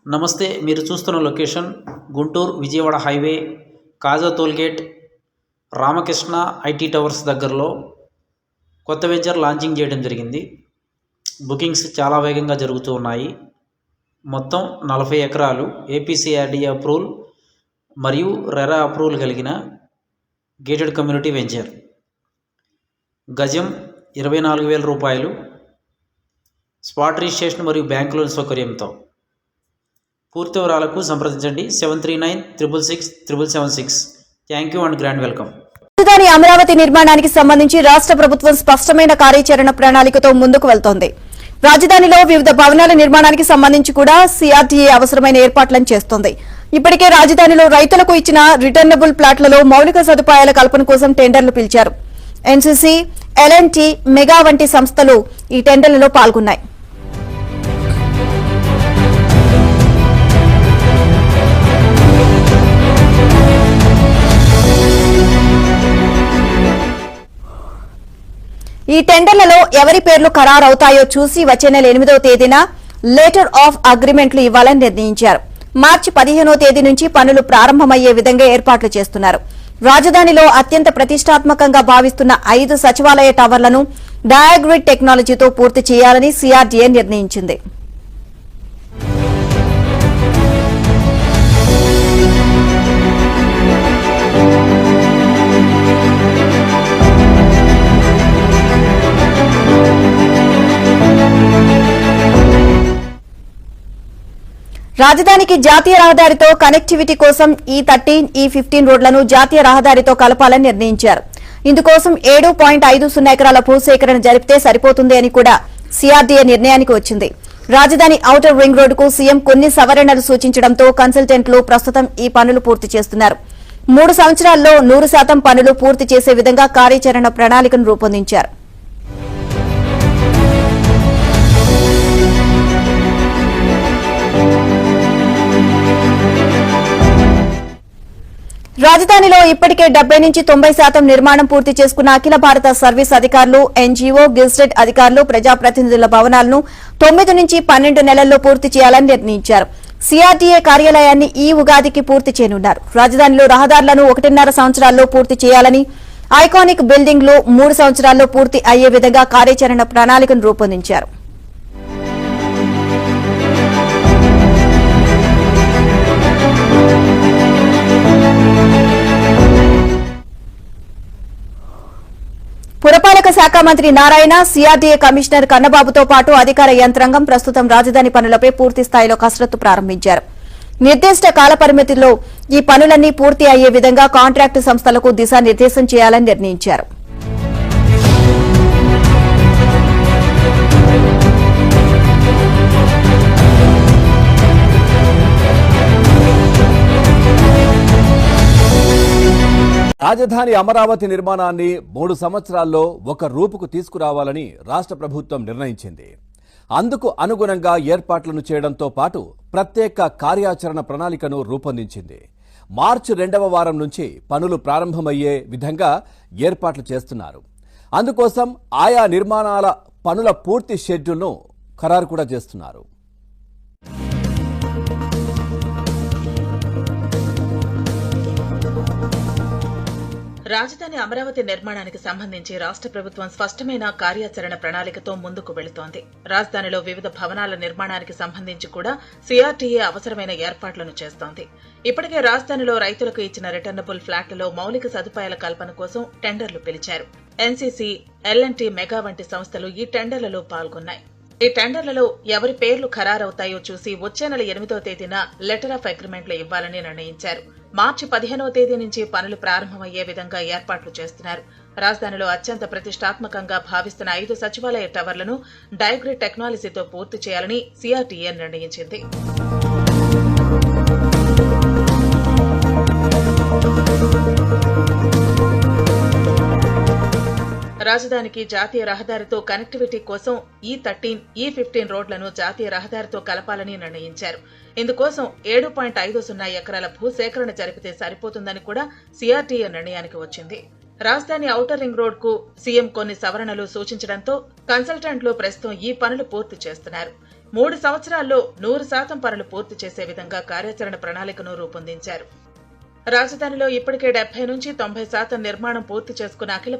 నమస్తే, మీరు చూస్తున్న location Guntur Vijayawada highway Kaza tollgate Ramakrishna IT towers దగ్గరలో కొత్త వెంచర్ లాంచింగ్ చేయడం జరిగింది. బుకింగ్స్ చాలా వేగంగా జరుగుతూ ఉన్నాయి. మొత్తం 40 ఎకరాలు ఏపీసీఆర్డీఏ అప్రూవల్ మరియు రెరా అప్రూవల్ కలిగిన గేటెడ్ కమ్యూనిటీ వెంచర్. గజం 24,000 రూపాయలు. స్పాట్ రిజిస్ట్రేషన్ మరియు బ్యాంక్ లోన్ సౌకర్యంతో. పూర్తి వివరాలకు సంప్రదించండి 7396667776. Thank you and grand welcome. రాజధాని అమరావతి నిర్మాణానికి సంబంధించి రాష్ట్ర ప్రభుత్వం స్పష్టమైన కార్యాచరణ ప్రణాళికతో ముందుకు వెళ్తోంది. రాజధానిలో వివిధ భవనాల నిర్మాణానికి సంబంధించి కూడా సిఆర్డీఏ అవసరమైన ఏర్పాట్లను చేస్తోంది. ఇప్పటికే రాజధానిలో రైతులకు ఇచ్చిన రిటర్నబుల్ ప్లాట్లలో మౌలిక సదుపాయాల కల్పన కోసం టెండర్లు పిలిచారు. ఎన్సీసీ, ఎల్ఎన్టీ, మెగా వంటి సంస్థలు ఈ టెండర్లలో పాల్గొన్నాయి. ఈ టెండర్లలో ఎవరి పేర్లు ఖరారవుతాయో చూసి వచ్చే నెల 8వ తేదీన లెటర్ ఆఫ్ అగ్రిమెంట్లు ఇవ్వాలని నిర్ణయించారు. మార్చి 15వ తేదీ నుంచి పనులు ప్రారంభమయ్యే విధంగా ఏర్పాట్లు చేస్తున్నారు. రాజధానిలో అత్యంత ప్రతిష్టాత్మకంగా భావిస్తున్న 5 సచివాలయ టవర్లను డయాగ్రిడ్ టెక్నాలజీతో పూర్తి చేయాలని సిఆర్డీఏ నిర్ణయించింది. రాజధానికి జాతీయ రహదారితో కనెక్టివిటీ కోసం E13, E15 రోడ్లను జాతీయ రహదారితో కలపాలని నిర్ణయించారు. ఇందుకోసం 7.50 ఎకరాల భూసేకరణ జరిపితే సరిపోతుంది అని కూడా సిఆర్డీఏ నిర్ణయానికి వచ్చింది. రాజధాని ఔటర్ రింగ్ రోడ్డుకు సీఎం కొన్ని సవరణలు సూచించడంతో కన్సల్టెంట్లు ప్రస్తుతం ఈ పనులు పూర్తి చేస్తున్నారు. 3 సంవత్సరాల్లో 100% పనులు పూర్తి చేసే విధంగా కార్యాచరణ ప్రణాళికను రూపొందించారు. రాజధానిలో ఇప్పటికే 70 నుంచి 90% నిర్మాణం పూర్తి చేసుకున్న అఖిల భారత సర్వీస్ అధికారులు, ఎన్జీఓ, గెజిటెడ్ అధికారులు, ప్రజాప్రతినిధుల భవనాలను 9 నుంచి 12 నెలల్లో పూర్తి చేయాలని నిర్ణయించారు. సిఆర్డీఏ కార్యాలయాన్ని ఈ ఉగాదికి పూర్తి చేయనున్నారు. రాజధానిలో రహదారులను 1.5 సంవత్సరాల్లో పూర్తి చేయాలని, ఐకానిక్ బిల్డింగ్లు 3 సంవత్సరాల్లో పూర్తి అయ్యే విధంగా కార్యాచరణ ప్రణాళికను రూపొందించారు. పురపాలక శాఖ మంత్రి నారాయణ, సిఆర్డీఏ కమిషనర్ కన్నబాబుతో పాటు అధికార యంత్రాంగం ప్రస్తుతం రాజధాని పనులపై పూర్తి స్థాయిలో కసరత్తు ప్రారంభించారు. నిర్దిష్ట కాలపరిమితిలో ఈ పనులన్నీ పూర్తి అయ్యే విధంగా కాంట్రాక్టు సంస్థలకు దిశానిర్దేశం చేయాలని నిర్ణయించారు. రాజధాని అమరావతి నిర్మాణాన్ని 3 సంవత్సరాల్లో ఒక రూపుకు తీసుకురావాలని రాష్ట్ర ప్రభుత్వం నిర్ణయించింది. అందుకు అనుగుణంగా ఏర్పాట్లను చేయడంతో పాటు ప్రత్యేక కార్యాచరణ ప్రణాళికను రూపొందించింది. మార్చి 2వ వారం నుంచి పనులు ప్రారంభమయ్యే విధంగా ఏర్పాట్లు చేస్తున్నారు. అందుకోసం ఆయా నిర్మాణాల పనుల పూర్తి షెడ్యూల్ను ఖరారు కూడా చేస్తున్నారు. రాజధాని అమరావతి నిర్మాణానికి సంబంధించి రాష్ట్ర ప్రభుత్వం స్పష్టమైన కార్యాచరణ ప్రణాళికతో ముందుకు వెళుతోంది. రాజధానిలో వివిధ భవనాల నిర్మాణానికి సంబంధించి కూడా సిఆర్డీఏ అవసరమైన ఏర్పాట్లను చేస్తోంది. ఇప్పటికే రాజధానిలో రైతులకు ఇచ్చిన రిటర్నబుల్ ఫ్లాట్లలో మౌలిక సదుపాయాల కల్పన కోసం టెండర్లు పిలిచారు. ఎన్సీసీ, ఎల్ఎన్టీ, మెగా వంటి సంస్థలు ఈ టెండర్లలో పాల్గొన్నాయి. ఈ టెండర్లలో ఎవరి పేర్లు ఖరారవుతాయో చూసి వచ్చే నెల 8వ తేదీన లెటర్ ఆఫ్ అగ్రిమెంట్లు ఇవ్వాలని నిర్ణయించారు. మార్చి 15వ తేదీ నుంచి పనులు ప్రారంభమయ్యే విధంగా ఏర్పాట్లు చేస్తున్నారు. రాజధానిలో అత్యంత ప్రతిష్టాత్మకంగా భావిస్తున్న 5 సచివాలయ టవర్లను డయాగ్రిడ్ టెక్నాలజీతో పూర్తి చేయాలని సిఆర్డీఏ నిర్ణయించింది. రాజధానికి జాతీయ రహదారితో కనెక్టివిటీ కోసం E13, E15 రోడ్లను జాతీయ రహదారితో కలపాలని నిర్ణయించారు. ఇందుకోసం 7.50 ఎకరాల భూసేకరణ జరిపితే సరిపోతుందని కూడా సిఆర్డీఏ నిర్ణయానికి వచ్చింది. రాజధాని ఔటర్ రింగ్ రోడ్ కు సీఎం కొన్ని సవరణలు సూచించడంతో కన్సల్టెంట్లు ప్రస్తుతం ఈ పనులు పూర్తి చేస్తున్నారు. 3 సంవత్సరాల్లో 100% పనులు పూర్తి చేసే విధంగా కార్యాచరణ ప్రణాళికను రూపొందించారు. రాజధానిలో ఇప్పటికే 70 నుంచి 90% నిర్మాణం పూర్తి చేసుకున్న అఖిల